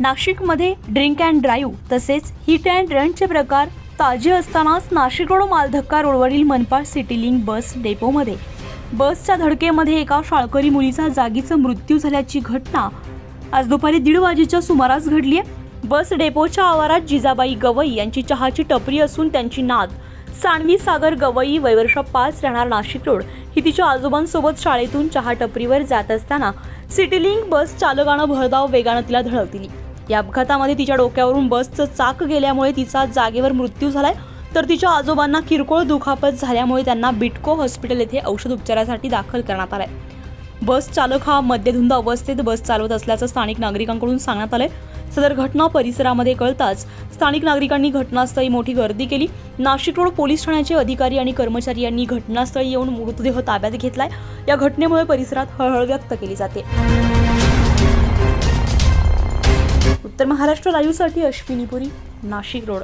नाशिकमध्ये drink and drive तसेच hit and रनचे प्रकार ताजे असतानाच नाशिक रोड मालधक्का रोडवरील मनपा सिटी लिंक बस डेपोमध्ये बसच्या धडकेमध्ये एका शाळकरी मुलीचा जागीच मृत्यू झाल्याची घटना आज दुपारी 1:30 वाजेच्या सुमारास घडली आहे। बस डेपोच्या आवारात जिजाबाई गवई यांची चहाची टपरी असून त्यांची नात सानवी सागर गवई वय वर्ष 5 राहणार नाशिक रोड ही तिच्या आजोबांसोबत शाळेतून चहा टपरीवर जात असताना सिटी लिंक बस चालकानं भरधाव वेगाने तिला धडक दिली। या अपघातामध्ये तिच्या डोक्यावरून बसचं चाक गेल्यामुळे तिचा जागेवर मृत्यू झालाय, तर तिच्या आजोबांना किरकोळ दुखापत झाल्यामुळे त्यांना बिटको हॉस्पिटल येथे औषध उपचारासाठी दाखल करण्यात आलंय। बस चालक हा मद्यधुंद अवस्थेत बस चालवत असल्याचं स्थानिक नागरिकांकडून सांगण्यात आलंय। सदर घटना परिसरामध्ये कळताच स्थानिक नागरिकांनी घटनास्थळी मोठी गर्दी केली। नाशिक रोड पोलीस ठाण्याचे अधिकारी आणि कर्मचारी यांनी घटनास्थळी येऊन मृतदेह ताब्यात घेतलाय। या घटनेमुळे परिसरात हळहळ व्यक्त केली जाते। उत्तर महाराष्ट्र लाईव्हसाठी अश्विनी पुरी, नाशिक रोड।